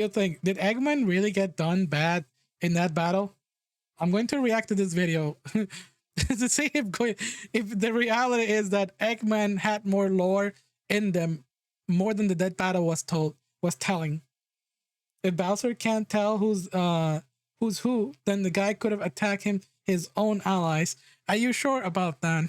You think, did Eggman really get done bad in that battle? I'm going to react to this video to see if the reality is that Eggman had more lore in them, more than the dead battle was telling. If Bowser can't tell who's who, then the guy could have attacked his own allies. Are you sure about that?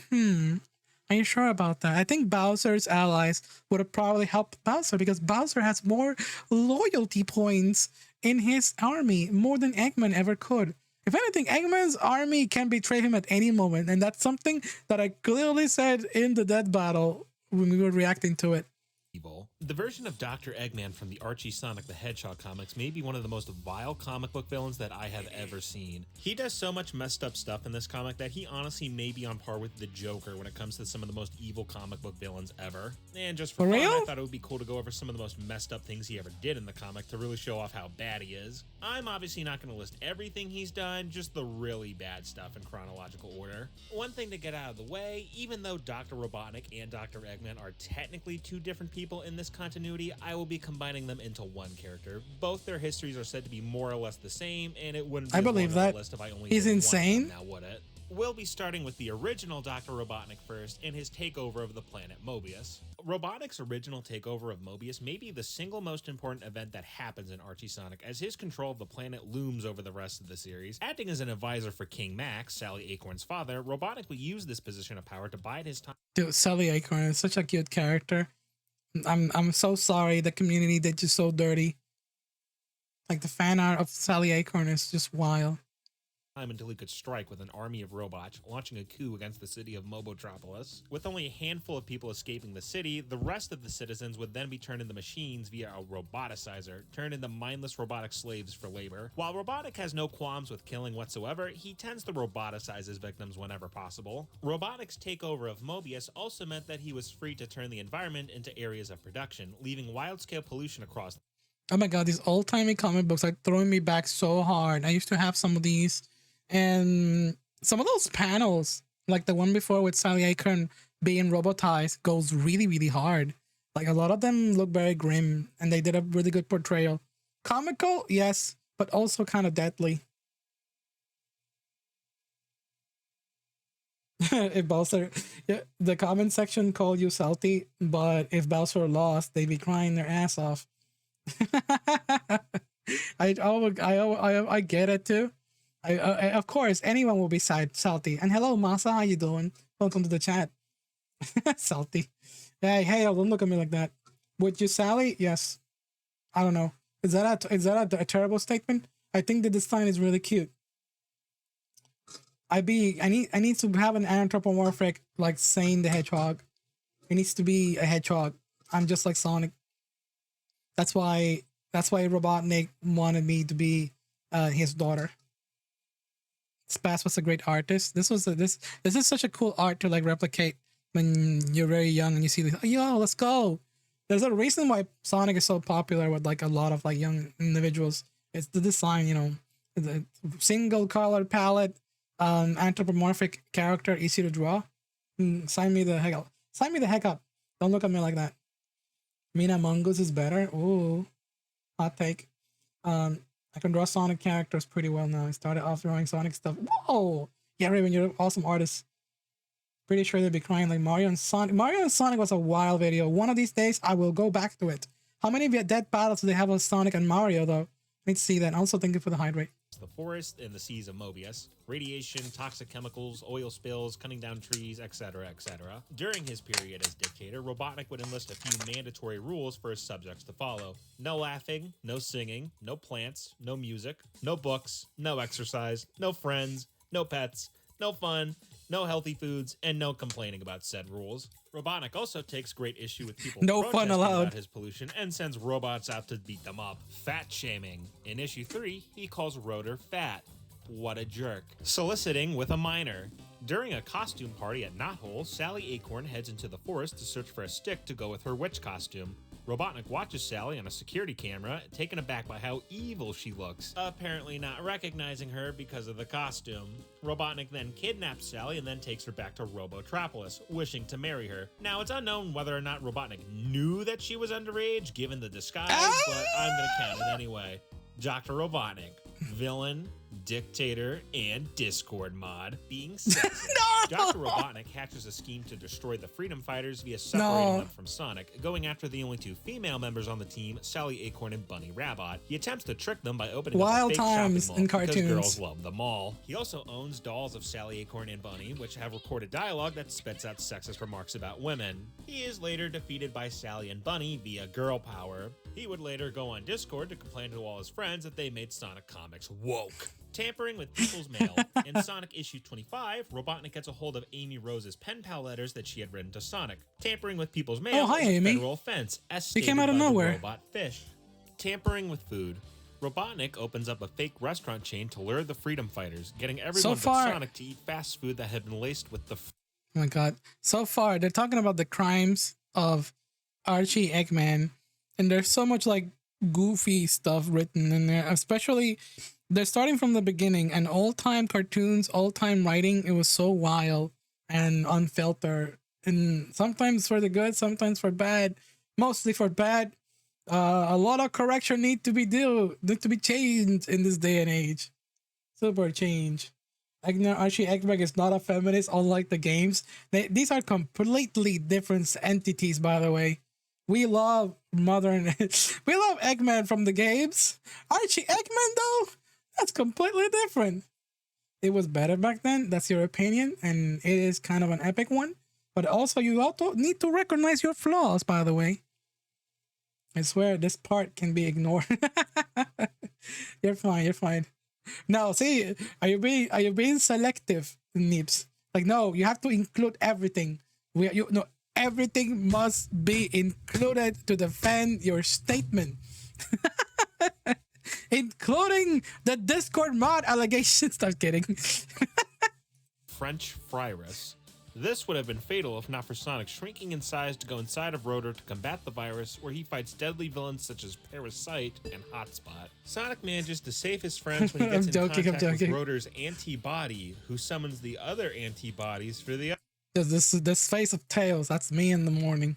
Are you sure about that? I think Bowser's allies would have probably helped Bowser because Bowser has more loyalty points in his army, more than Eggman ever could. If anything, Eggman's army can betray him at any moment, and that's something that I clearly said in the dead battle when we were reacting to it. Evil. The version of Dr. Eggman from the Archie Sonic the Hedgehog comics may be one of the most vile comic book villains that I have ever seen. He does so much messed up stuff in this comic that he honestly may be on par with the Joker when it comes to some of the most evil comic book villains ever. And just for fun, I thought it would be cool to go over some of the most messed up things he ever did in the comic to really show off how bad he is. I'm obviously not going to list everything he's done, just the really bad stuff in chronological order. One thing to get out of the way, even though Dr. Robotnik and Dr. Eggman are technically two different people in this continuity, I will be combining them into one character. Both their histories are said to be more or less the same, and it wouldn't be I believe that. list if I only He's did insane. One of them, now would it? We'll be starting with the original Dr. Robotnik first and his takeover of the planet Mobius. Robotnik's original takeover of Mobius may be the single most important event that happens in Archie Sonic, as his control of the planet looms over the rest of the series. Acting as an advisor for King Max, Sally Acorn's father, Robotnik will use this position of power to bide his time. Dude, Sally Acorn is such a cute character. I'm so sorry the community did you so dirty. Like the fan art of Sally Acorn is just wild. Until he could strike with an army of robots, launching a coup against the city of Mobotropolis. With only a handful of people escaping the city, the rest of the citizens would then be turned into machines via a roboticizer, turned into mindless robotic slaves for labor. While Robotnik has no qualms with killing whatsoever, he tends to roboticize his victims whenever possible. Robotnik's takeover of Mobius also meant that he was free to turn the environment into areas of production, leaving wild-scale pollution across. Oh my god, these old-timey comic books are throwing me back so hard. I used to have some of these. And some of those panels, like the one before with Sally Acorn being robotized, goes really, really hard. Like a lot of them look very grim, and they did a really good portrayal. Comical, yes, but also kind of deadly. If Bowser, yeah, the comment section called you salty, but if Bowser lost, they'd be crying their ass off. I get it too. Of course, anyone will be salty. And hello, Masa, how you doing? Welcome to the chat. Salty. Hey, don't look at me like that. Would you, Sally? Yes. I don't know. Is that a terrible statement? I think that this sign is really cute. I need to have an anthropomorphic like SAIN the Hedgehog. It needs to be a hedgehog. I'm just like Sonic. That's why Robotnik wanted me to be his daughter. Spaz was a great artist. This is such a cool art to like replicate when you're very young and you see this. Yo, let's go. There's a reason why Sonic is so popular with like a lot of like young individuals. It's the design, you know, the single color palette, anthropomorphic character, easy to draw. Sign me the heck up. Sign me the heck up. Don't look at me like that. Mina Mongoose is better. Ooh, hot take. I can draw Sonic characters pretty well now. I started off drawing Sonic stuff. Whoa! Yeah, Raven, you're an awesome artist. Pretty sure they'd be crying like Mario and Sonic. Mario and Sonic was a wild video. One of these days, I will go back to it. How many dead battles do they have with Sonic and Mario, though? Let's see that. Also, thank you for the hydrate. The forest and the seas of Mobius, radiation, toxic chemicals, oil spills, cutting down trees, etc., etc. During his period as dictator, Robotnik would enlist a few mandatory rules for his subjects to follow. No laughing, no singing, no plants, no music, no books, no exercise, no friends, no pets, no fun, no healthy foods, and no complaining about said rules. Robotnik also takes great issue with people no fun allowed about his pollution and sends robots out to beat them up. Fat shaming. In issue 3, he calls Rotor fat. What a jerk. Soliciting with a minor. During a costume party at Knothole, Sally Acorn heads into the forest to search for a stick to go with her witch costume. Robotnik watches Sally on a security camera, taken aback by how evil she looks, apparently not recognizing her because of the costume. Robotnik then kidnaps Sally and then takes her back to Robotropolis, wishing to marry her. Now, it's unknown whether or not Robotnik knew that she was underage given the disguise, but I'm gonna count it anyway. Dr. Robotnik, villain, dictator, and Discord mod, being sexist. No! Dr. Robotnik hatches a scheme to destroy the Freedom Fighters via separating them from Sonic, going after the only two female members on the team, Sally Acorn and Bunny Rabbit. He attempts to trick them by opening up a fake times shopping in mall cartoons. because girls love the mall. He also owns dolls of Sally Acorn and Bunny, which have recorded dialogue that spits out sexist remarks about women. He is later defeated by Sally and Bunny via girl power. He would later go on Discord to complain to all his friends that they made Sonic comics woke. Tampering with people's mail. In Sonic issue 25, Robotnik gets a hold of Amy Rose's pen pal letters that she had written to Sonic. Tampering with people's mail hi, is a Amy. federal offense, as He stated came out of by the nowhere. Robot Fish. Tampering with food. Robotnik opens up a fake restaurant chain to lure the Freedom Fighters, getting everyone but Sonic to eat fast food that had been laced with the Oh my god. So far, they're talking about the crimes of Archie Eggman, and there's so much like goofy stuff written in there, especially they're starting from the beginning and all-time cartoons, all-time writing. It was so wild and unfiltered, and sometimes for the good, sometimes for bad, mostly for bad. A lot of correction need to be changed in this day and age. Super change. Archie Eggman is not a feminist, unlike the games. These are completely different entities, by the way. We love we love Eggman from the games. Archie Eggman, though, that's completely different. It was better back then. That's your opinion, and it is kind of an epic one. But also, you also need to recognize your flaws, by the way. I swear, this part can be ignored. You're fine. You're fine. No, see, are you being selective, Nips? Like, no, you have to include everything. Everything must be included to defend your statement, including the Discord mod allegations. I'm kidding. French virus. This would have been fatal if not for Sonic shrinking in size to go inside of Rotor to combat the virus, where he fights deadly villains such as Parasite and Hotspot. Sonic manages to save his friends when he gets in contact with Rotor's antibody, who summons the other antibodies for the this face of Tails, that's me in the morning,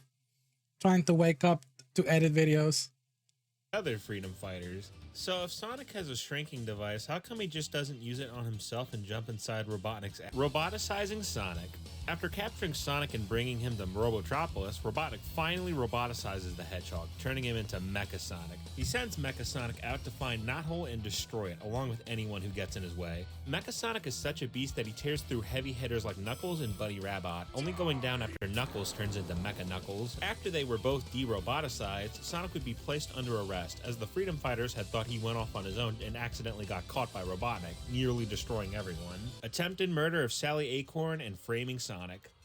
trying to wake up to edit videos. Other Freedom Fighters. So if Sonic has a shrinking device, how come he just doesn't use it on himself and jump inside Robotnik's Roboticizing Sonic? After capturing Sonic and bringing him to Robotropolis, Robotnik finally roboticizes the Hedgehog, turning him into Mecha Sonic. He sends Mecha Sonic out to find Knothole and destroy it, along with anyone who gets in his way. Mecha Sonic is such a beast that he tears through heavy hitters like Knuckles and Bunny Rabbit, only going down after Knuckles turns into Mecha Knuckles. After they were both de-roboticized, Sonic would be placed under arrest, as the Freedom Fighters had thought he went off on his own and accidentally got caught by Robotnik, nearly destroying everyone. Attempted murder of Sally Acorn and framing Sonic.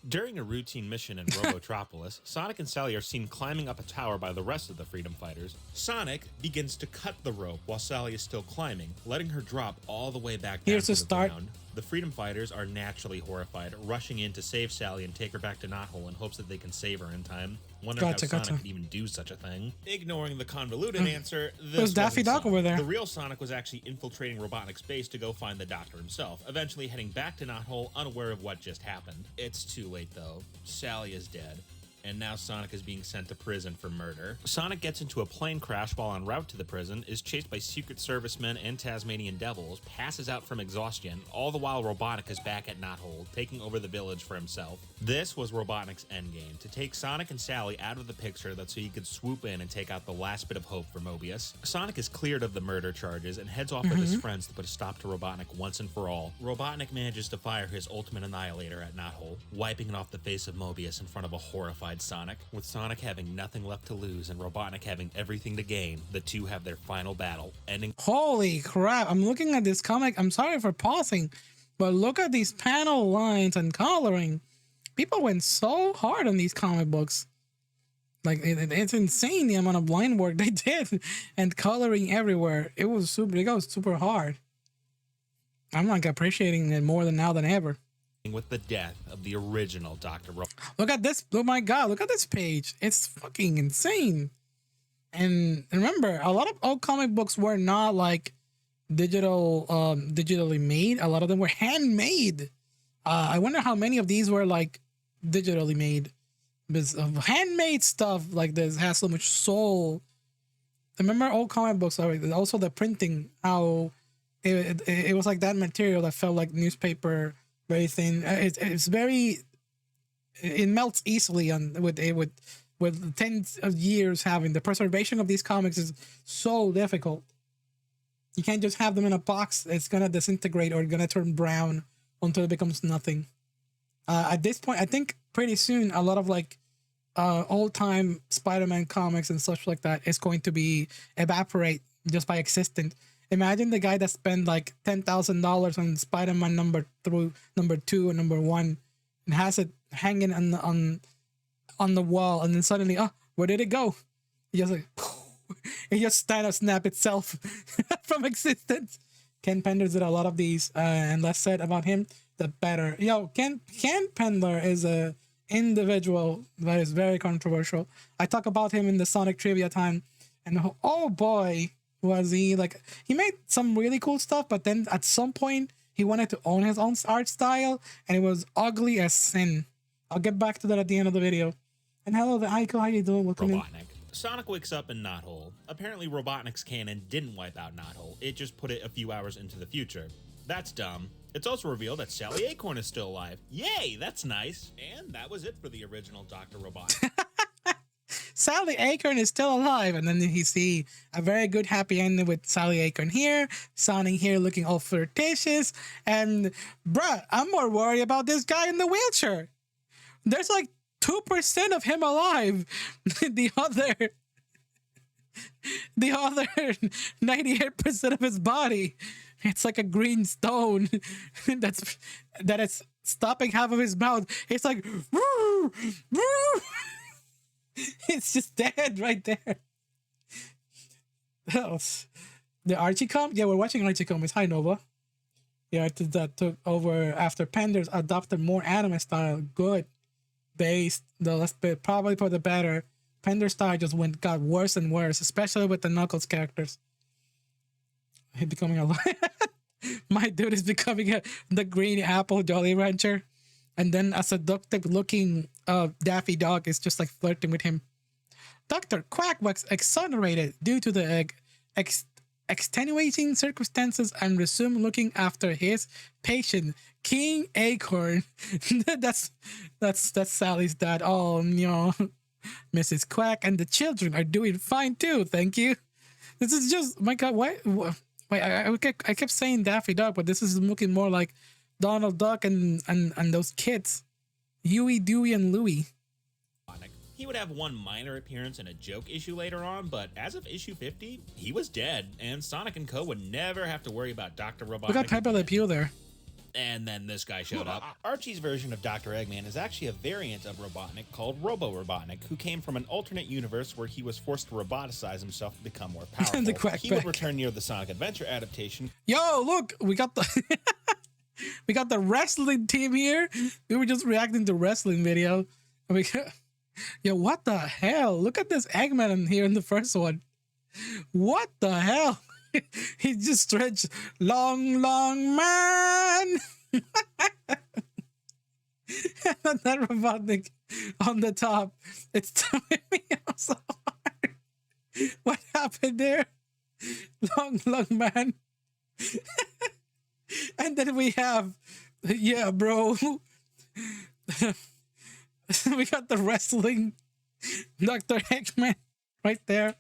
During a routine mission in Robotropolis, Sonic and Sally are seen climbing up a tower by the rest of the Freedom Fighters. Sonic begins to cut the rope while Sally is still climbing, letting her drop all the way back down to the ground. The Freedom Fighters are naturally horrified, rushing in to save Sally and take her back to Knothole in hopes that they can save her in time. Wondering how Sonic could even do such a thing. Ignoring the convoluted answer, this was Daffy Duck over there. The real Sonic was actually infiltrating Robotnik's base to go find the Doctor himself, eventually heading back to Knothole, unaware of what just happened. It's too late though. Sally is dead. And now Sonic is being sent to prison for murder. Sonic gets into a plane crash while en route to the prison, is chased by Secret Service men and Tasmanian devils, passes out from exhaustion, all the while Robotnik is back at Knothole, taking over the village for himself. This was Robotnik's endgame, to take Sonic and Sally out of the picture so he could swoop in and take out the last bit of hope for Mobius. Sonic is cleared of the murder charges and heads off with his friends to put a stop to Robotnik once and for all. Robotnik manages to fire his ultimate annihilator at Knothole, wiping it off the face of Mobius in front of a horrified Sonic. With Sonic having nothing left to lose and Robotnik having everything to gain, the two have their final battle, ending. Holy crap, I'm looking at this comic. I'm sorry for pausing, but look at these panel lines and coloring. People went so hard on these comic books. Like, it's insane the amount of line work they did and coloring everywhere. It goes super hard. I'm like appreciating it more than now than ever. With the death of the original Dr. Robo. Look at this. Oh my god, look at this page. It's fucking insane. And remember, a lot of old comic books were not like digitally made. A lot of them were handmade. I wonder how many of these were like digitally made. Because of handmade stuff like this has so much soul. Remember old comic books, also the printing, how it was like that material that felt like newspaper, very thin. It's very, it melts easily on with tens of years having. The preservation of these comics is so difficult. You can't just have them in a box. It's gonna disintegrate or gonna turn brown until it becomes nothing. At this point, I think pretty soon a lot of like old time Spider-Man comics and such like that is going to be evaporate just by existing. Imagine the guy that spent like $10,000 on Spider-Man number 2 and number 1 and has it hanging on the wall, and then suddenly, oh, where did it go? He just like it just snap itself from existence. Ken Penders did a lot of these, and less said about him, the better. Ken Pendler is a individual that is very controversial. I talk about him in the Sonic trivia time, and oh boy, was he like, he made some really cool stuff, but then at some point he wanted to own his own art style, and it was ugly as sin. I'll get back to that at the end of the video. And hello, the Aiko, how you doing? Welcome in. Robotnik. Sonic wakes up in Knothole. Apparently Robotnik's cannon didn't wipe out Knothole, it just put it a few hours into the future. That's dumb. It's also revealed that Sally Acorn is still alive. Yay, that's nice. And that was it for the original Dr. Robotnik. Sally Acorn is still alive, and then you see a very good happy ending with Sally Acorn here, Sonic here looking all flirtatious, and bruh, I'm more worried about this guy in the wheelchair. There's like 2% of him alive. The other 98% of his body, it's like a green stone that is stopping half of his mouth. It's like woo, woo. It's just dead right there. The Archie comic? Yeah, we're watching Archie comics. Hi, Nova. Yeah, that took over after Penders adopted more anime style. Good. Based, let's probably for the better. Pender's style just got worse and worse, especially with the Knuckles characters. He becoming a my dude is becoming the green apple Jolly Rancher. And then a seductive looking Daffy Dog is just like flirting with him. Dr. Quack was exonerated due to the extenuating circumstances and resumed looking after his patient, King Acorn. that's Sally's dad. Oh, Mrs. Quack and the children are doing fine too. Thank you. This is just, my God, why I kept saying Daffy Duck, but this is looking more like Donald Duck and those kids, Huey, Dewey, and Louie. He would have one minor appearance in a joke issue later on, but as of issue 50, he was dead, and Sonic & Co. would never have to worry about Dr. Robotnik. We got Pepe Le Pew there. And then this guy showed up. Archie's version of Dr. Eggman is actually a variant of Robotnik called Robotnik, who came from an alternate universe where he was forced to roboticize himself to become more powerful. He would return near the Sonic Adventure adaptation. Yo, look, we got the we got the wrestling team here. We were just reacting to wrestling video. Yo, what the hell? Look at this Eggman in here in the first one. What the hell? He just stretched long man. And that Robotnik on the top. It's throwing me off so hard. What happened there? Long man. And then we have, yeah, bro. We got the wrestling Dr. Eggman right there.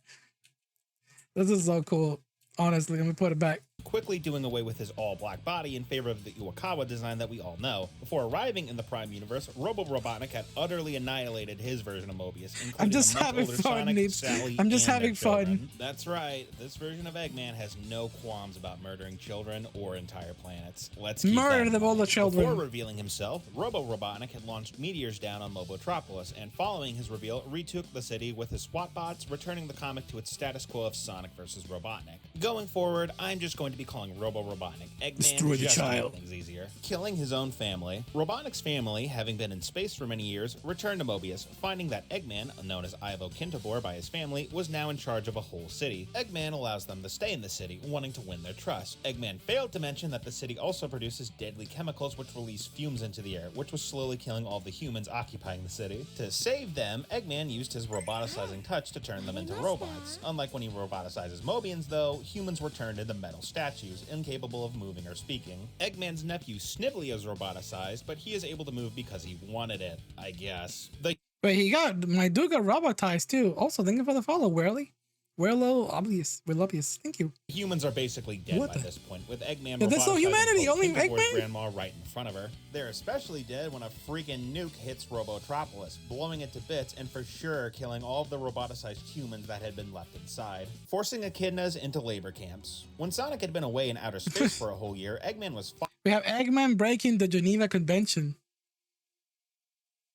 This is so cool. Honestly, let me put it back. Quickly doing away with his all-black body in favor of the Iwakawa design that we all know. Before arriving in the Prime Universe, Robotnik had utterly annihilated his version of Mobius, including I'm just having older fun, Sonic, Sally, I'm just and having their children. fun. That's right. This version of Eggman has no qualms about murdering children or entire planets. Let's keep murder them all the children. Before revealing himself, Robotnik had launched meteors down on Mobotropolis, and following his reveal, retook the city with his SWAT bots, returning the comic to its status quo of Sonic vs. Robotnik. Going forward, I'm just going to be calling Robo Robotnik Eggman Destroy the just to make child. things easier. Killing his own family. Robotnik's family, having been in space for many years, returned to Mobius, finding that Eggman, known as Ivo Kintobor by his family, was now in charge of a whole city. Eggman allows them to stay in the city, wanting to win their trust. Eggman failed to mention that the city also produces deadly chemicals which release fumes into the air, which was slowly killing all the humans occupying the city. To save them, Eggman used his roboticizing touch to turn them into robots. Unlike when he roboticizes Mobians, though, humans were turned into metal statues, incapable of moving or speaking. Eggman's nephew Snively is roboticized, but he is able to move because he wanted it, I guess. Wait, my dude got robotized too. Also, thank you for the follow, Whirly. Whirlo, obvious. Thank you. Humans are basically dead by this point, with Eggman there's no humanity, only Eggman? grandma right in front of her. They're especially dead when a freaking nuke hits Robotropolis, blowing it to bits and for sure killing all of the roboticized humans that had been left inside, forcing echidnas into labor camps. When Sonic had been away in outer space for a whole year, Eggman was We have Eggman breaking the Geneva Convention.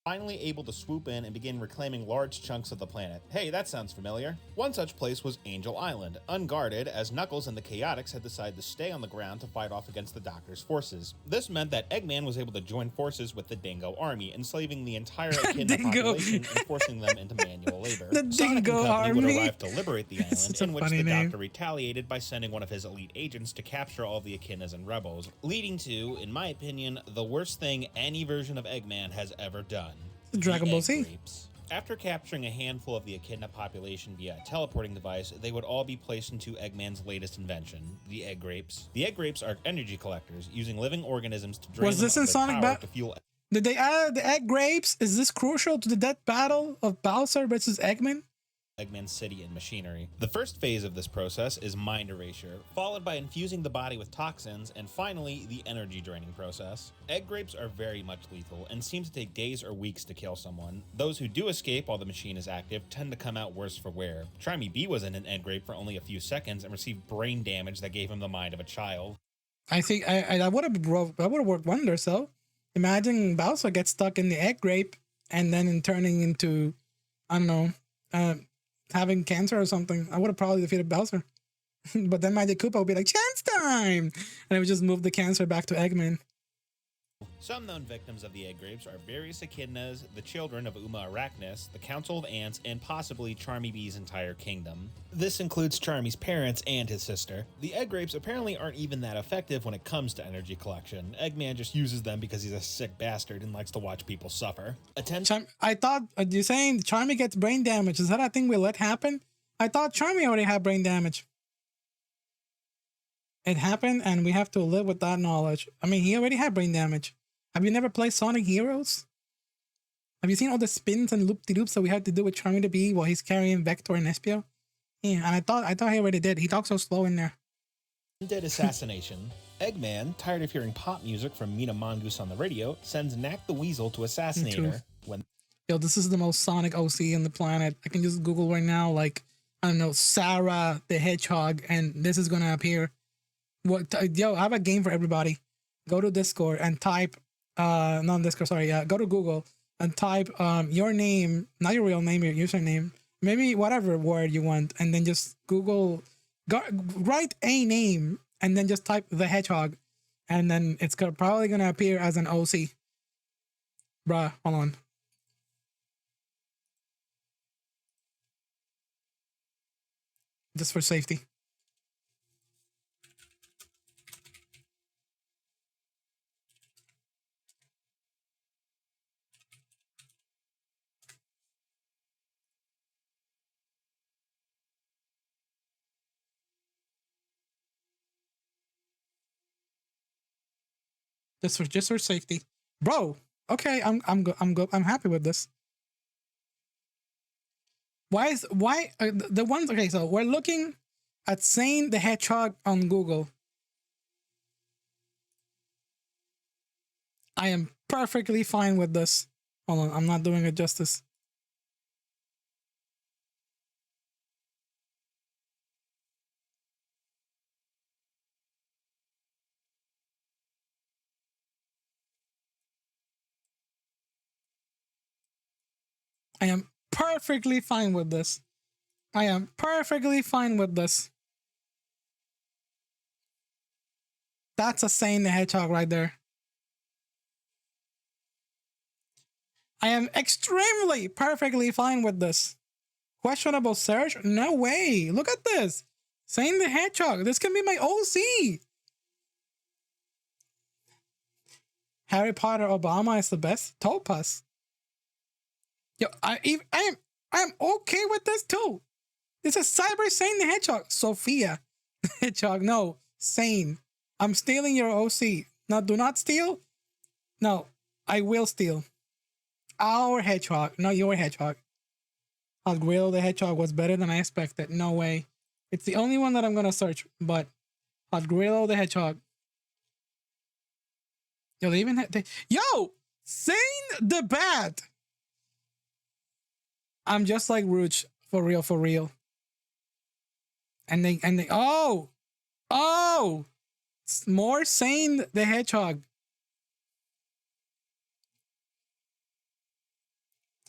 finally able to swoop in and begin reclaiming large chunks of the planet. Hey, that sounds familiar. One such place was Angel Island, unguarded as Knuckles and the Chaotix had decided to stay on the ground to fight off against the Doctor's forces. This meant that Eggman was able to join forces with the Dingo Army, enslaving the entire Echidna population and forcing them into manual labor. The Sonic and Dingo company would Army? arrive to liberate the island, Such a in which funny the name. Doctor retaliated by sending one of his elite agents to capture all the Echidnas and rebels, leading to, in my opinion, the worst thing any version of Eggman has ever done. Dragon Ball Egg Z. grapes. After capturing a handful of the Echidna population via a teleporting device, they would all be placed into Eggman's latest invention, the egg grapes. The egg grapes are energy collectors, using living organisms to drain Was them this of in their Sonic power Ba- to fuel. Did they add the egg grapes? Is this crucial to the death battle of Bowser versus Eggman? Eggman's city and machinery. The first phase of this process is mind erasure, followed by infusing the body with toxins, and finally, the energy draining process. Egg grapes are very much lethal and seem to take days or weeks to kill someone. Those who do escape while the machine is active tend to come out worse for wear. Try Me B was in an egg grape for only a few seconds and received brain damage that gave him the mind of a child. I think I would have worked wonders. So imagine Bowser gets stuck in the egg grape and then in turning into, I don't know, having cancer or something. I would have probably defeated Bowser. But then Magic Koopa would be like, chance time! And it would just move the cancer back to Eggman. Some known victims of the egg grapes are various echidnas, the children of Uma Arachnis, the Council of Ants, and possibly Charmy Bee's entire kingdom. This includes Charmy's parents and his sister. The egg grapes apparently aren't even that effective when it comes to energy collection. Eggman just uses them because he's a sick bastard and likes to watch people suffer. I thought, you're saying Charmy gets brain damage. Is that a thing we let happen? I thought Charmy already had brain damage. It happened and we have to live with that knowledge. I mean, he already had brain damage. Have you never played Sonic Heroes? Have you seen all the spins and loop-de-loops that we had to do with Charmy the Bee while he's carrying Vector and Espio? Yeah, and I thought he already did. He talks so slow in there. Did Assassination. Eggman, tired of hearing pop music from Mina Mongoose on the radio, sends Knack the Weasel to assassinate her. Yo, this is the most Sonic OC on the planet. I can just Google right now, like, I don't know, Sarah the Hedgehog, and this is gonna appear. Yo, I have a game for everybody. Go to Discord and type, not Discord, sorry, go to Google and type your name, not your real name, your username, maybe whatever word you want, and then just Google, write a name, and then just type the Hedgehog, and then it's probably gonna appear as an OC. Bruh, hold on. Just for safety. Just for safety, bro. Okay, I'm good. I'm happy with this. Why the ones? Okay, so we're looking at SAIN the Hedgehog on Google. I am perfectly fine with this. Hold on, I'm not doing it justice. I am perfectly fine with this. I am perfectly fine with this. That's a SAIN the Hedgehog right there. I am extremely perfectly fine with this. Questionable search? No way. Look at this. SAIN the Hedgehog. This can be my OC. Harry Potter Obama is the best. Topaz. Yo, I am okay with this too. This is Cyber SAIN the Hedgehog. Sophia Hedgehog. No. SAIN. I'm stealing your OC. Now do not steal. No. I will steal. Our hedgehog. Not your hedgehog. Hot Grill the Hedgehog was better than I expected. No way. It's the only one that I'm gonna search, but Hot Grill the Hedgehog. Yo, they even had yo! SAIN the Bat! I'm just like Rouge. For real, for real. And they oh! Oh! More SAIN the Hedgehog.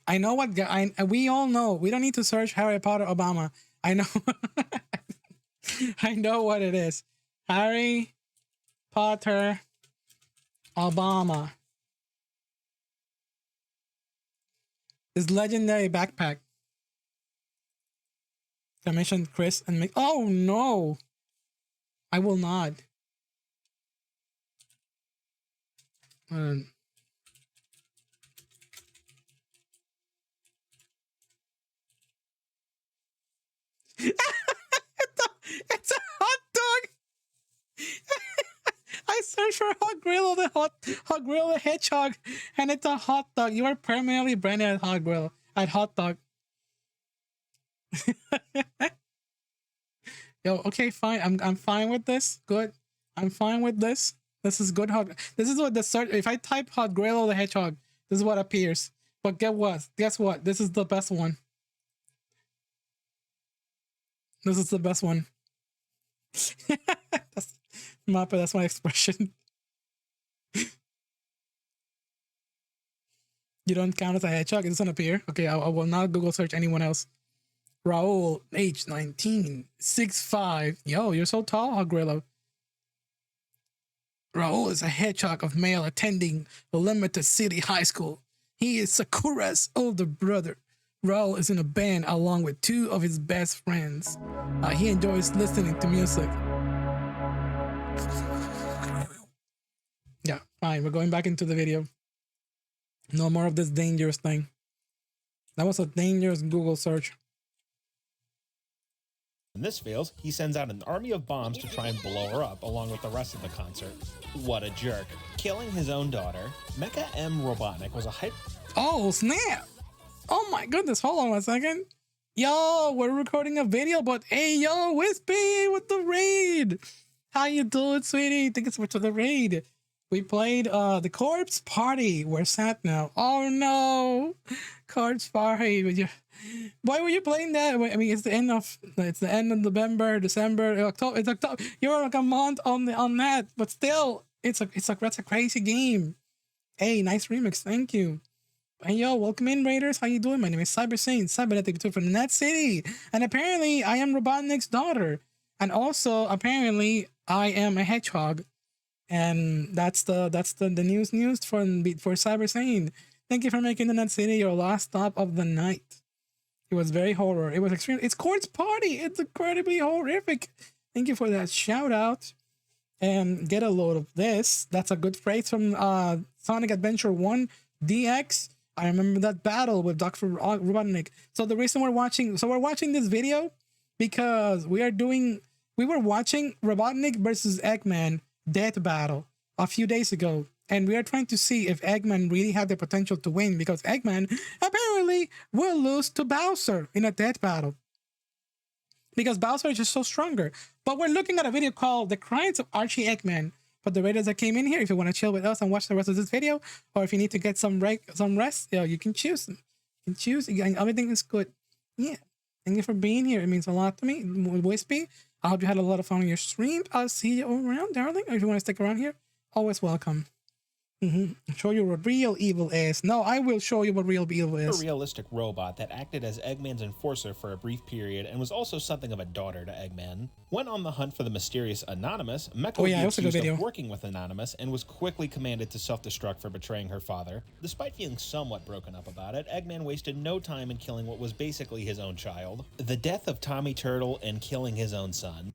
I know what we all know. We don't need to search Harry Potter Obama. I know. I know what it is. Harry Potter Obama. This legendary backpack. I mentioned Chris and me. Oh no. I will not. It's a hot dog. I searched for Hot Grill the Hedgehog, and it's a hot dog. You are permanently branded at Hot Grill at hot dog. Yo, okay, fine. I'm fine with this. Good. I'm fine with this. This is good. This is what the search. If I type Hot Grill the Hedgehog, this is what appears. But guess what? This is the best one. This is the best one. That's my expression. You don't count as a hedgehog? It doesn't appear. Okay, I will not Google search anyone else. Raul, age 19, 6'5". Yo, you're so tall, Hogrillo. Raul is a hedgehog of male attending the Limited City High School. He is Sakura's older brother. Raul is in a band along with two of his best friends. He enjoys listening to music. Yeah, fine. We're going back into the video. No more of this dangerous thing. That was a dangerous Google search. When this fails, he sends out an army of bombs to try and blow her up along with the rest of the concert. What a jerk. Killing his own daughter, Mecha M Robotnik was a hype. Oh, snap. Oh my goodness. Hold on a second. Yo, we're recording a video, but hey, yo, Wispy with the raid. How you doing, sweetie? Thank you so much for the raid. We played the Corpse Party. We're sad now. Oh no, Corpse Party. Why were you playing that? I mean, it's the end of November, December, October. It's October. You're like a month on that, but still, that's a crazy game. Hey, nice remix. Thank you. And yo, welcome in, Raiders. How you doing? My name is Cyber SAIN, Cybernetic from Net City, and apparently I am Robotnik's daughter, and also apparently I am a hedgehog. And that's the news for Cyber SAIN. Thank you for making the Net City your last stop of the night. It was very horror. It was extreme. It's Corpse Party. It's incredibly horrific. Thank you for that shout out. And get a load of this. That's a good phrase from Sonic Adventure 1 DX. I remember that battle with Dr. Robotnik. So the reason we're watching this video because we were watching Robotnik versus Eggman death battle a few days ago, and we are trying to see if Eggman really had the potential to win, because Eggman apparently will lose to Bowser in a death battle because Bowser is just so stronger. But we're looking at a video called The Crimes of Archie Eggman. For the raiders that came in here, if you want to chill with us and watch the rest of this video, or if you need to get some rest, you can choose. Everything is good. Yeah. Thank you for being here. It means a lot to me. Wispy, I hope you had a lot of fun on your stream. I'll see you around, darling. If you want to stick around here, always welcome. Show you what real evil is. No, I will show you what real evil A is. realistic robot that acted as Eggman's enforcer for a brief period and was also something of a daughter to Eggman. Went on the hunt for the mysterious Anonymous, Mecca would be accused of working with Anonymous and was quickly commanded to self-destruct for betraying her father. Despite feeling somewhat broken up about it, Eggman wasted no time in killing what was basically his own child. The death of Tommy Turtle and killing his own son.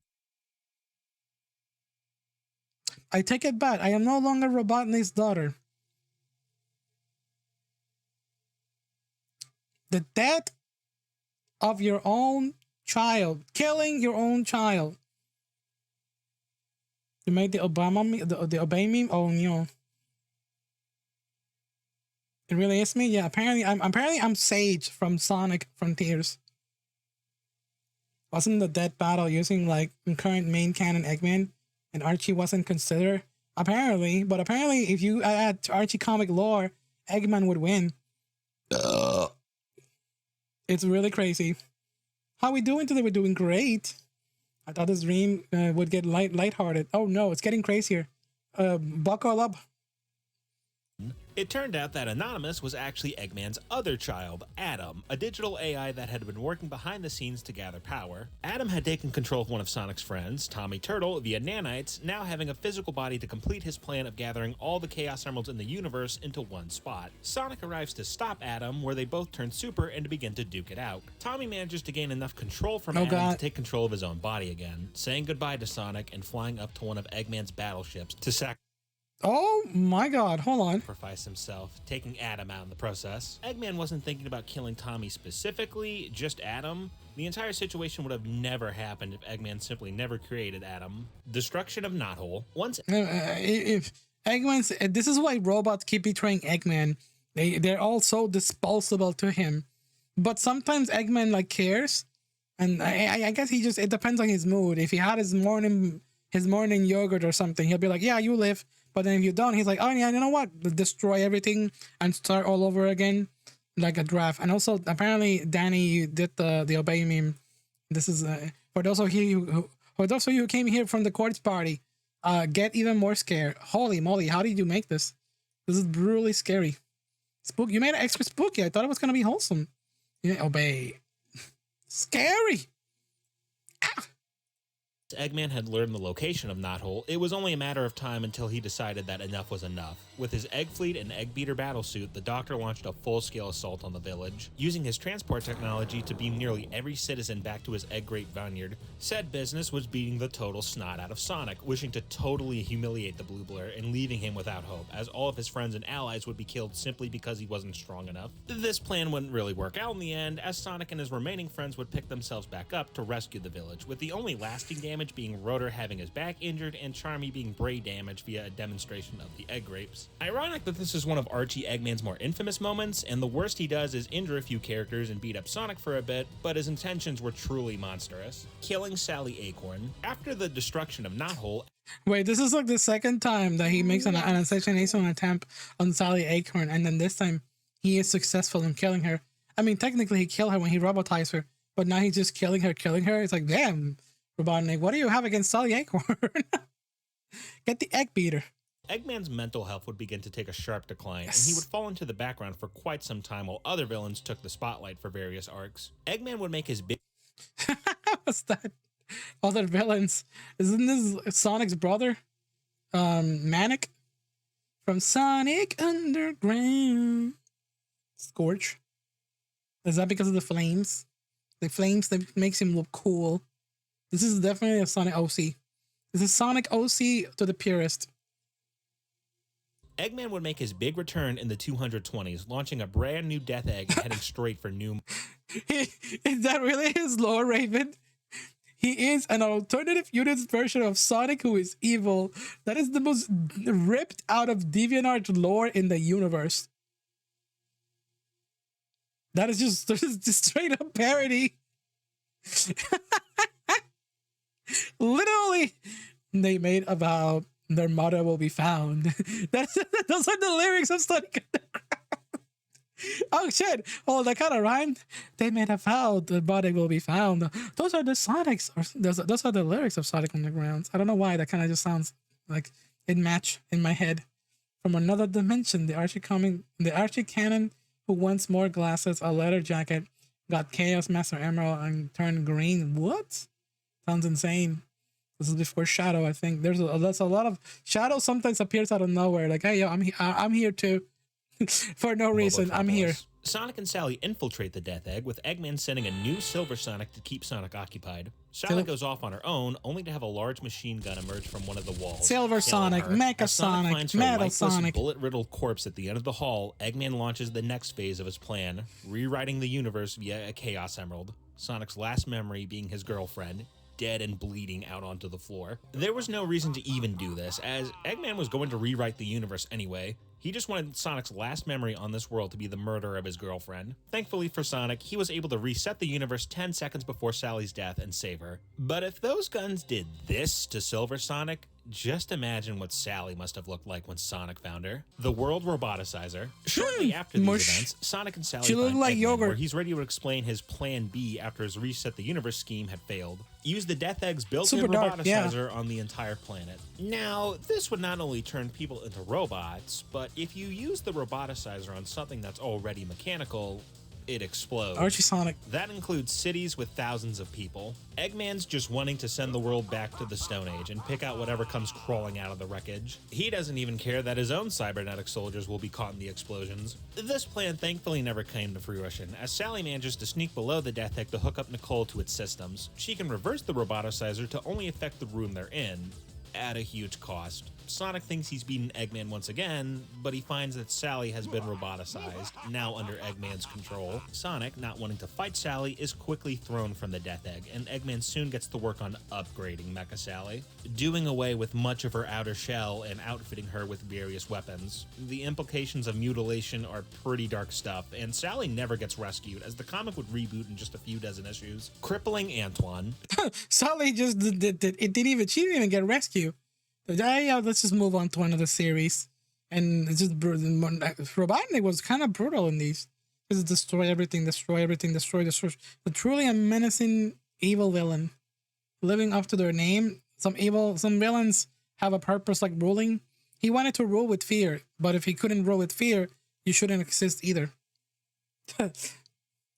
I take it back. I am no longer Robotnik's daughter. The death of your own child, killing your own child. You made the Obama meme, the Obey meme. Oh no, it really is me. Yeah, apparently I'm Sage from Sonic Frontiers. Wasn't the death battle using like current main canon Eggman, and Archie wasn't considered? Apparently, but apparently if you add to Archie comic lore, Eggman would win. It's really crazy. How we doing today? We're doing great. I thought this dream would get lighthearted. Oh no, it's getting crazier. Buckle up. It turned out that Anonymous was actually Eggman's other child, Adam, a digital AI that had been working behind the scenes to gather power. Adam had taken control of one of Sonic's friends, Tommy Turtle, via nanites, now having a physical body to complete his plan of gathering all the Chaos Emeralds in the universe into one spot. Sonic arrives to stop Adam, where they both turn super and to begin to duke it out. Tommy manages to gain enough control from Adam to take control of his own body again, saying goodbye to Sonic and flying up to one of Eggman's battleships to Oh my god, hold on. Sacrifice himself, taking Adam out in the process. Eggman wasn't thinking about killing Tommy specifically, just Adam. The entire situation would have never happened if Eggman simply never created Adam. Destruction of Knothole. Once if Eggman's, this is why robots keep betraying Eggman. They're all so disposable to him. But sometimes Eggman like cares, and I guess he just, it depends on his mood. If he had his morning yogurt or something, he'll be like, yeah, you live. But then if you don't, he's like, oh yeah, you know what? Destroy everything and start all over again, like a draft. And also, apparently, Danny, you did the Obey meme. This is for those of you who came here from the quartz party. Get even more scared. Holy moly! How did you make this? This is brutally scary. Spook. You made it extra spooky. I thought it was gonna be wholesome. Yeah, Obey. Scary. Ah. Eggman had learned the location of Knothole, it was only a matter of time until he decided that enough was enough. With his Egg Fleet and Egg Beater battlesuit, the Doctor launched a full-scale assault on the village. Using his transport technology to beam nearly every citizen back to his Egg Grape vineyard, said business was beating the total snot out of Sonic, wishing to totally humiliate the Blue Blur and leaving him without hope, as all of his friends and allies would be killed simply because he wasn't strong enough. This plan wouldn't really work out in the end, as Sonic and his remaining friends would pick themselves back up to rescue the village, with the only lasting damage being Rotor having his back injured and Charmy being brain damaged via a demonstration of the egg grapes. Ironic that this is one of Archie Eggman's more infamous moments, and the worst he does is injure a few characters and beat up Sonic for a bit, but his intentions were truly monstrous. Killing Sally Acorn. After the destruction of Knothole... Wait, this is like the second time that he makes an assassination attempt on Sally Acorn, and then this time he is successful in killing her. I mean, technically he killed her when he robotized her, but now he's just killing her. It's like, damn, Robotnik, what do you have against Sally Acorn? Get the egg beater. Eggman's mental health would begin to take a sharp decline, and he would fall into the background for quite some time while other villains took the spotlight for various arcs. Eggman would make his big... What's that? Other villains. Isn't this Sonic's brother? Manic? From Sonic Underground. Scorch. Is that because of the flames? The flames that makes him look cool. This is definitely a Sonic OC. This is Sonic OC to the purest. Eggman would make his big return in the 220s, launching a brand new Death Egg and heading straight for new... Is that really his lore, Raven? He is an alternative units version of Sonic who is evil. That is the most ripped out of DeviantArt lore in the universe. That is just straight up parody. Literally, they made a vow, their motto will be found. Those are the lyrics of Sonic Underground. Oh shit! Oh, that kind of rhymed. They made a vow, the body will be found. Those are the Sonics, or those are the lyrics of Sonic Underground. I don't know why that kind of just sounds like it match in my head. from another dimension. The Archie cannon who wants more glasses, a leather jacket, got Chaos Master Emerald and turned green. What? Sounds insane. This is before Shadow, I think. There's a lot of Shadow sometimes appears out of nowhere. Like, hey, yo, I'm here too. For no reason, I'm here. Sonic and Sally infiltrate the Death Egg, with Eggman sending a new Silver Sonic to keep Sonic occupied. Sally goes off on her own, only to have a large machine gun emerge from one of the walls. Silver Sonic, Mecha Sonic, finds her Metal lifeless, Sonic. bullet-riddled corpse at the end of the hall. Eggman launches the next phase of his plan, rewriting the universe via a Chaos Emerald. Sonic's last memory being his girlfriend, dead and bleeding out onto the floor. There was no reason to even do this, as Eggman was going to rewrite the universe anyway. He just wanted Sonic's last memory on this world to be the murder of his girlfriend. Thankfully for Sonic, he was able to reset the universe 10 seconds before Sally's death and save her. But if those guns did this to Silver Sonic, just imagine what Sally must have looked like when Sonic found her. The World Roboticizer. Shortly after these events, Sonic and Sally find like Eggman, yogurt. where he's ready to explain his Plan B after his Reset the Universe scheme had failed. Use the Death Egg's built-in roboticizer on the entire planet. Now, this would not only turn people into robots, but if you use the roboticizer on something that's already mechanical, it explodes. Archie Sonic. That includes cities with thousands of people. Eggman's just wanting to send the world back to the Stone Age and pick out whatever comes crawling out of the wreckage. He doesn't even care that his own cybernetic soldiers will be caught in the explosions. This plan thankfully never came to fruition, as Sally manages to sneak below the Death Egg to hook up Knothole to its systems. She can reverse the roboticizer to only affect the room they're in, at a huge cost. Sonic thinks he's beaten Eggman once again, but he finds that Sally has been roboticized, now under Eggman's control. Sonic, not wanting to fight Sally, is quickly thrown from the Death Egg, and Eggman soon gets to work on upgrading Mecha Sally, doing away with much of her outer shell and outfitting her with various weapons. The implications of mutilation are pretty dark stuff, and Sally never gets rescued, as the comic would reboot in just a few dozen issues, crippling Antoine. Sally just didn't even get rescued. Yeah, let's just move on to another series. And it's just Robotnik was kind of brutal in these. Just destroy everything. But truly a menacing evil villain, living up to their name. Some villains have a purpose, like ruling. He wanted to rule with fear, but if he couldn't rule with fear, you shouldn't exist either.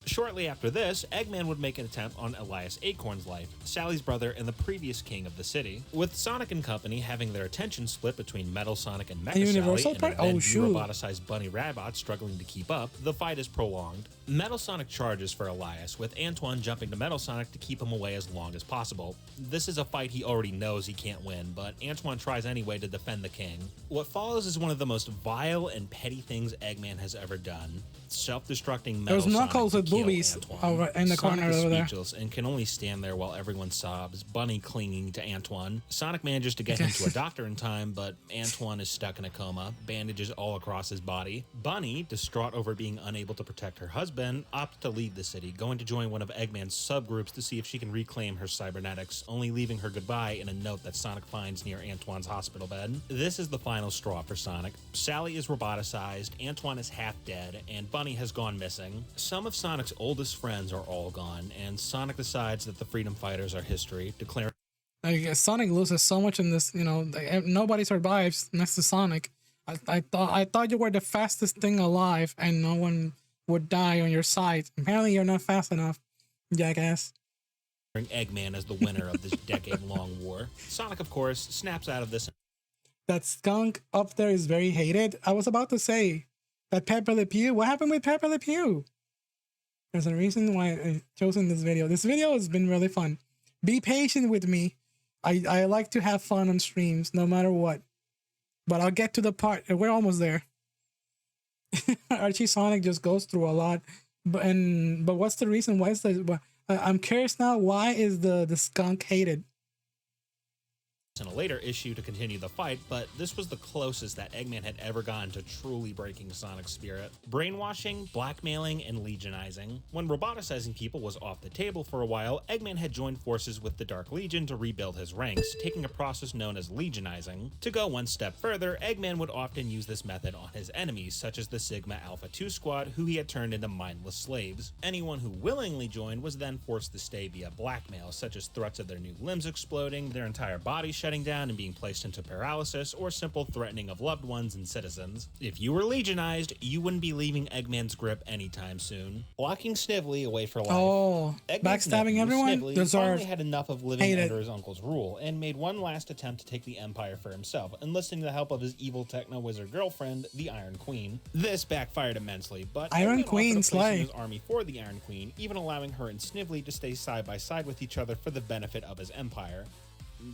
Shortly after this, Eggman would make an attempt on Elias Acorn's life, Sally's brother and the previous king of the city. With Sonic and company having their attention split between Metal Sonic and Mecha Sally, and then roboticized Bunny Rabbit struggling to keep up, the fight is prolonged. Metal Sonic charges for Elias, with Antoine jumping to Metal Sonic to keep him away as long as possible. This is a fight he already knows he can't win, but Antoine tries anyway to defend the king. What follows is one of the most vile and petty things Eggman has ever done. Self-destructing Metal Sonic Knuckles with boobies in the corner over there. Speechless and can only stand there while everyone sobs, Bunny clinging to Antoine. Sonic manages to get him to a doctor in time, but Antoine is stuck in a coma, bandages all across his body. Bunny, distraught over being unable to protect her husband, opts to leave the city, going to join one of Eggman's subgroups to see if she can reclaim her cybernetics, only leaving her goodbye in a note that Sonic finds near Antoine's hospital bed. This is the final straw for Sonic. Sally is roboticized, Antoine is half dead, and Bunny has gone missing. Some of Sonic's oldest friends are all gone, and Sonic decides that the Freedom Fighters are history, declaring Sonic loses so much in this, nobody survives next to Sonic. I thought you were the fastest thing alive and no one would die on your side. Apparently you're not fast enough, jackass. Eggman as the winner of this decade-long war. Sonic, of course, snaps out of this. That skunk up there is very hated. I was about to say that Pepe Le Pew. What happened with Pepe Le Pew? There's a reason why I chosen this video. This video has been really fun. Be patient with me. I like to have fun on streams, no matter what. But I'll get to the part. We're almost there. Archie Sonic just goes through a lot. But what's the reason? Why is the? I'm curious now. Why is the skunk hated? In a later issue to continue the fight, but this was the closest that Eggman had ever gotten to truly breaking Sonic's spirit. Brainwashing, blackmailing, and legionizing. When roboticizing people was off the table for a while, Eggman had joined forces with the Dark Legion to rebuild his ranks, taking a process known as legionizing. To go one step further, Eggman would often use this method on his enemies, such as the Sigma Alpha 2 squad, who he had turned into mindless slaves. Anyone who willingly joined was then forced to stay via blackmail, such as threats of their new limbs exploding, their entire body shedding shutting down and being placed into paralysis, or simple threatening of loved ones and citizens. If you were Legionized, you wouldn't be leaving Eggman's grip anytime soon. Locking Snively away for life. Oh, Eggman's backstabbing nephew, everyone? Snively, Deserved. finally had enough of living Hate it. under his uncle's rule and made one last attempt to take the Empire for himself, enlisting the help of his evil techno-wizard girlfriend, the Iron Queen. This backfired immensely, but Iron Eggman Queen, offered a place slay. in his army for the Iron Queen, even allowing her and Snively to stay side by side with each other for the benefit of his empire.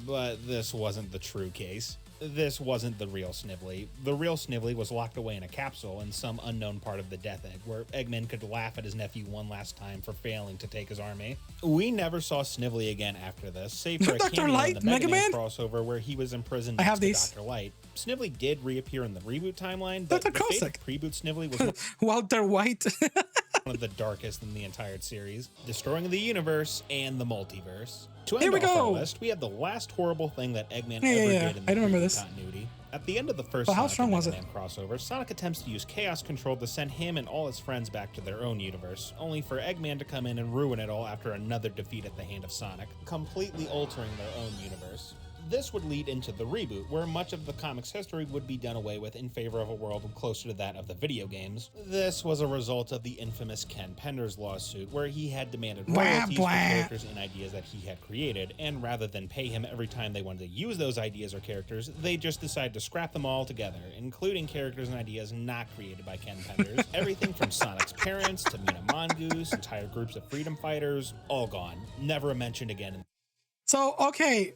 But this wasn't the true case. This wasn't the real Snively. The real Snively was locked away in a capsule in some unknown part of the Death Egg, where Eggman could laugh at his nephew one last time for failing to take his army. We never saw Snively again after this, save for a Dr. cameo Light, in the Mega Man Mega Man? crossover where he was imprisoned I next have to these. Dr. Light. Snively did reappear in the reboot timeline, but Dr. the fate of Cossack. pre-boot Snively was Walter White. one of the darkest in the entire series, destroying the universe and the multiverse. To Here end we off our go. list, we have the last horrible thing that Eggman Yeah, ever yeah. did in the I remember prequel this. continuity. At the end of the first But how Sonic strong and was Mega it? Man crossover, Sonic attempts to use Chaos Control to send him and all his friends back to their own universe, only for Eggman to come in and ruin it all after another defeat at the hand of Sonic, completely altering their own universe. This would lead into the reboot, where much of the comic's history would be done away with in favor of a world closer to that of the video games. This was a result of the infamous Ken Penders lawsuit, where he had demanded Blah, royalties for blah. characters and ideas that he had created, and rather than pay him every time they wanted to use those ideas or characters, they just decided to scrap them all together, including characters and ideas not created by Ken Penders. Everything from Sonic's parents to Mina Mongoose, entire groups of freedom fighters, all gone. Never mentioned again. So okay,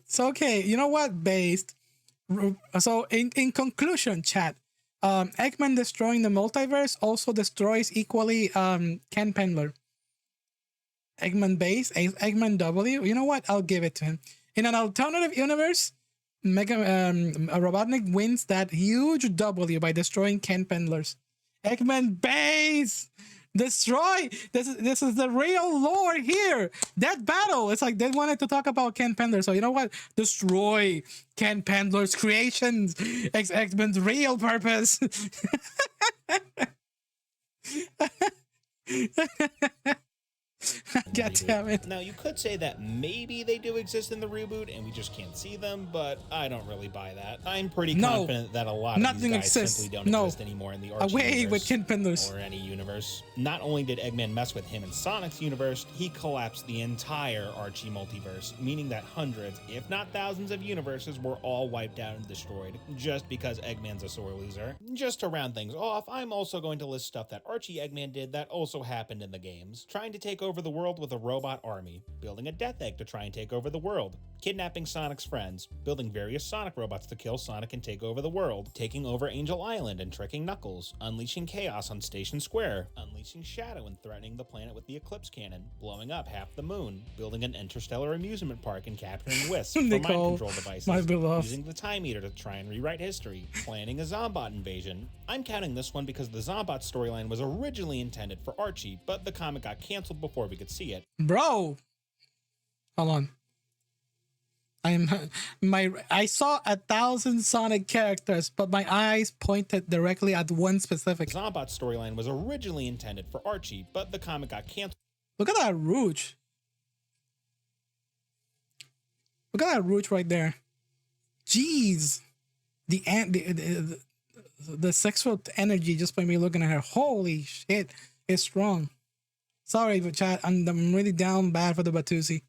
you know what? Based. So in conclusion, chat, Eggman destroying the multiverse also destroys equally Ken Pendler. Eggman base, Eggman W. You know what? I'll give it to him. In an alternative universe, Robotnik wins that huge W by destroying Ken Pendler's. Eggman base. Destroy. This is the real lore here. That battle. It's like they wanted to talk about Ken Pendler. So you know what? Destroy Ken Pendler's creations. X-Men's real purpose. God damn it. Now, you could say that maybe they do exist in the reboot and we just can't see them, but I don't really buy that. I'm pretty confident that a lot of nothing these guys exists. simply don't No. exist anymore in the Archie Away universe with Ken Pendler's. or any universe. Not only did Eggman mess with him in Sonic's universe, he collapsed the entire Archie multiverse, meaning that hundreds, if not thousands of universes were all wiped out and destroyed, just because Eggman's a sore loser. Just to round things off, I'm also going to list stuff that Archie Eggman did that also happened in the games. Trying to take over the world with a robot army, building a Death Egg to try and take over the world, kidnapping Sonic's friends, building various Sonic robots to kill Sonic and take over the world, taking over Angel Island and tricking Knuckles, unleashing chaos on Station Square, unleashing Shadow and threatening the planet with the Eclipse Cannon, blowing up half the moon, building an interstellar amusement park and capturing Wisp for mind Nicole, control devices, my beloved. using the Time Eater to try and rewrite history, planning a Zombot invasion. I'm counting this one because the Zombot storyline was originally intended for Archie, but the comic got canceled before we could see it. Bro, hold on. I saw 1,000 Sonic characters, but my eyes pointed directly at one specific. Zombot storyline was originally intended for Archie, but the comic got canceled. Look at that Rouge. Look at that Rouge right there. Jeez, the sexual energy just by me looking at her. Holy shit, it's strong. Sorry, but chat, I'm really down bad for the Batusi.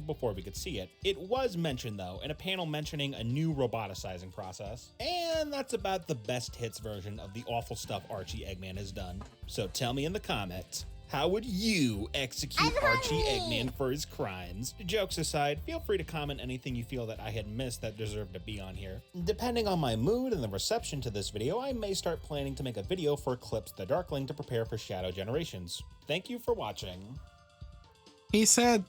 Before we could see it. It was mentioned though in a panel mentioning a new roboticizing process. And that's about the best hits version of the awful stuff Archie Eggman has done. So tell me in the comments, how would you execute Archie Eggman for his crimes? Jokes aside, feel free to comment anything you feel that I had missed that deserved to be on here. Depending on my mood and the reception to this video, I may start planning to make a video for Eclipse the Darkling to prepare for Shadow Generations. Thank you for watching. He said,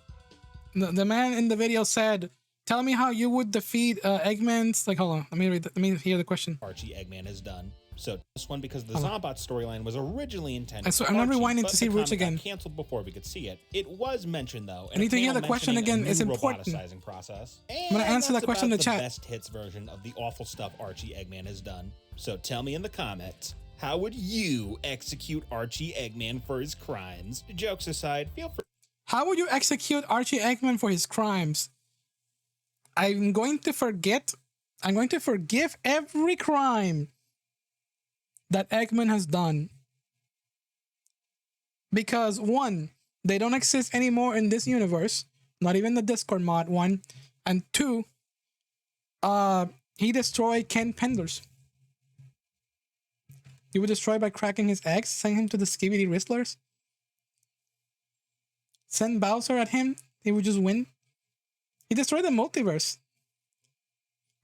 the man in the video said, tell me how you would defeat Eggman's, like, hold on, let me hear the question. Archie Eggman has done. So this one because the Zombot storyline was originally intended. So I'm not rewinding to see Roots again. Canceled before we could see it. It was mentioned though. I need to hear the question again. It's important. Roboticizing process. I'm gonna answer that question in the chat. The best hits version of the awful stuff Archie Eggman has done. So tell me in the comments, how would you execute Archie Eggman for his crimes? Jokes aside, feel free. How would you execute Archie Eggman for his crimes? I'm going to forget. I'm going to forgive every crime that Eggman has done. Because one, they don't exist anymore in this universe. Not even the Discord mod one. And two, he destroyed Ken Penders. He was destroyed by cracking his eggs, send him to the Skibidi Rizzlers. Send Bowser at him, he would just win. He destroyed the multiverse.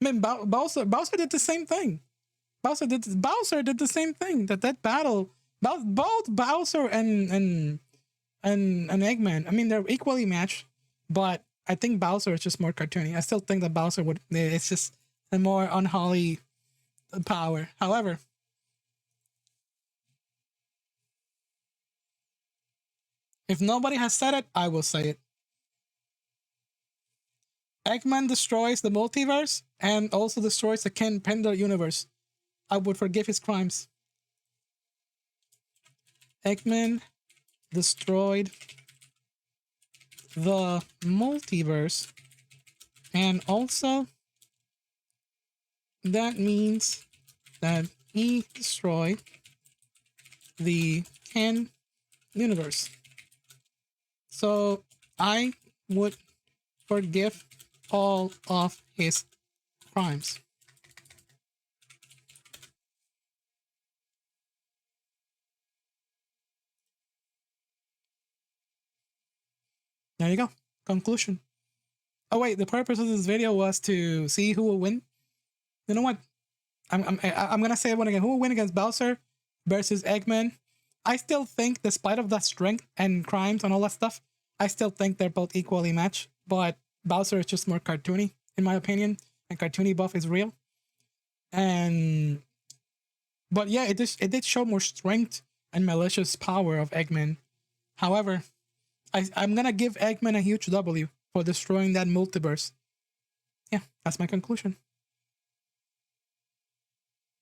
I mean, Bowser did the same thing. Bowser did the same thing. That battle, both Bowser and Eggman. I mean, they're equally matched, but I think Bowser is just more cartoony. I still think that Bowser would. It's just a more unholy power. However, if nobody has said it, I will say it. Eggman destroys the multiverse and also destroys the Ken Pender universe. I would forgive his crimes. Eggman destroyed the multiverse, and also that means that he destroyed the Ken universe. So I would forgive all of his crimes. There you go. Conclusion. Oh wait, the purpose of this video was to see who will win. You know what? I'm gonna say one again. Who will win against Bowser versus Eggman? I still think, despite of that strength and crimes and all that stuff, I still think they're both equally matched. But Bowser is just more cartoony, in my opinion, and cartoony buff is real. But yeah, it did show more strength and malicious power of Eggman. However, I'm gonna give Eggman a huge W for destroying that multiverse. Yeah, that's my conclusion.